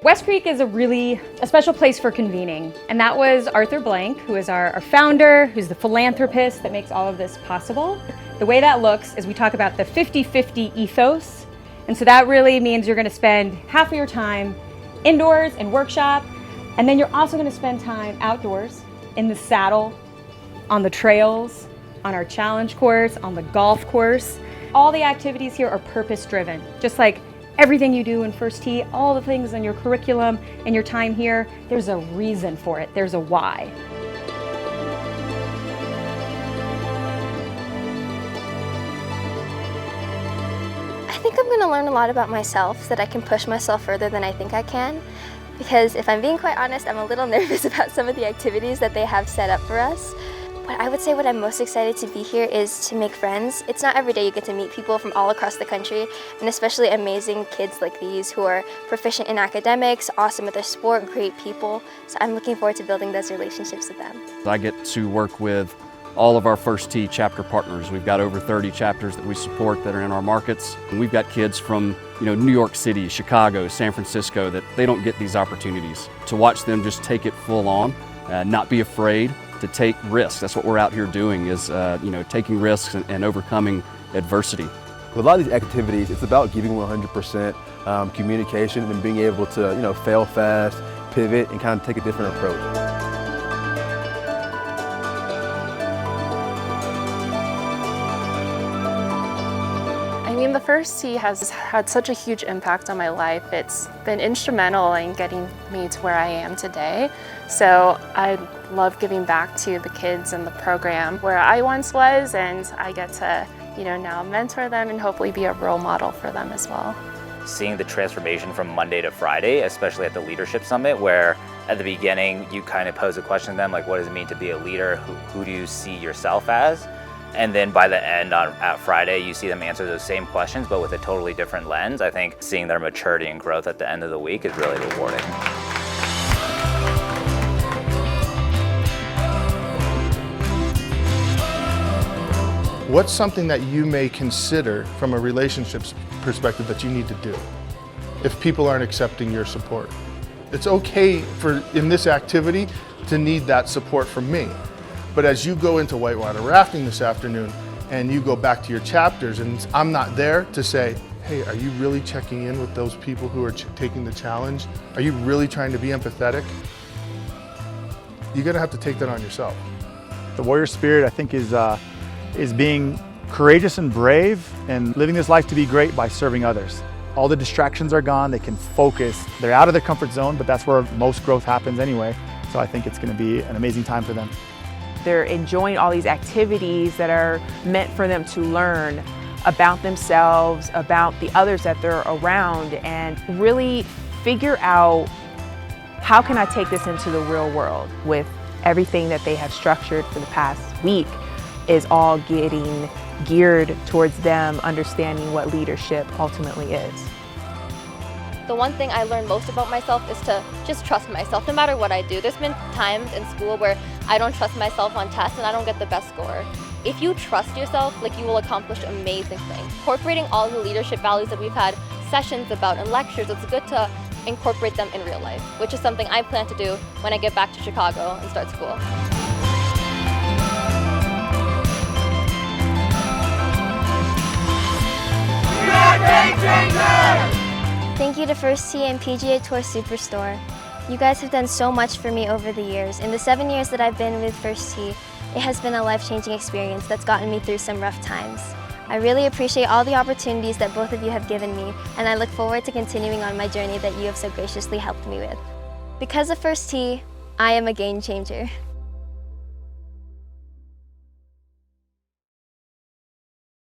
West Creek is a special place for convening, and that was Arthur Blank, who is our founder, who's the philanthropist that makes all of this possible. The way that looks is we talk about the 50-50 ethos, and so that really means you're going to spend half of your time indoors in workshop, and then you're also going to spend time outdoors, in the saddle, on the trails, on our challenge course, on the golf course. All the activities here are purpose-driven, just like everything you do in First Tee, all the things in your curriculum and your time here, there's a reason for it, there's a why. I think I'm going to learn a lot about myself so that I can push myself further than I think I can. Because if I'm being quite honest, I'm a little nervous about some of the activities that they have set up for us. But I would say what I'm most excited to be here is to make friends. It's not every day you get to meet people from all across the country, and especially amazing kids like these who are proficient in academics, awesome at their sport, great people. So I'm looking forward to building those relationships with them. I get to work with all of our First Tee chapter partners. We've got over 30 chapters that we support that are in our markets. And we've got kids from New York City, Chicago, San Francisco that they don't get these opportunities. To watch them just take it full on, not be afraid to take risks. That's what we're out here doing is taking risks and overcoming adversity. With a lot of these activities, it's about giving 100% communication and being able to fail fast, pivot, and kind of take a different approach. I mean, the First Tee has had such a huge impact on my life. It's been instrumental in getting me to where I am today. So I love giving back to the kids in the program where I once was, and I get to, now mentor them and hopefully be a role model for them as well. Seeing the transformation from Monday to Friday, especially at the Leadership Summit, where at the beginning you kind of pose a question to them, like, what does it mean to be a leader? Who do you see yourself as? And then by the end at Friday, you see them answer those same questions, but with a totally different lens. I think seeing their maturity and growth at the end of the week is really rewarding. What's something that you may consider from a relationships perspective that you need to do if people aren't accepting your support? It's okay in this activity to need that support from me. But as you go into whitewater rafting this afternoon and you go back to your chapters and I'm not there to say, hey, are you really checking in with those people who are taking the challenge? Are you really trying to be empathetic? You're gonna have to take that on yourself. The warrior spirit, I think, is being courageous and brave and living this life to be great by serving others. All the distractions are gone, they can focus. They're out of their comfort zone, but that's where most growth happens anyway. So I think it's gonna be an amazing time for them. They're enjoying all these activities that are meant for them to learn about themselves, about the others that they're around, and really figure out how can I take this into the real world with everything that they have structured for the past week is all getting geared towards them understanding what leadership ultimately is. The one thing I learned most about myself is to just trust myself no matter what I do. There's been times in school where I don't trust myself on tests and I don't get the best score. If you trust yourself, you will accomplish amazing things. Incorporating all the leadership values that we've had sessions about and lectures, it's good to incorporate them in real life, which is something I plan to do when I get back to Chicago and start school. Thank you to First Tee and PGA TOUR Superstore. You guys have done so much for me over the years. In the 7 years that I've been with First Tee, it has been a life-changing experience that's gotten me through some rough times. I really appreciate all the opportunities that both of you have given me, and I look forward to continuing on my journey that you have so graciously helped me with. Because of First Tee, I am a game changer.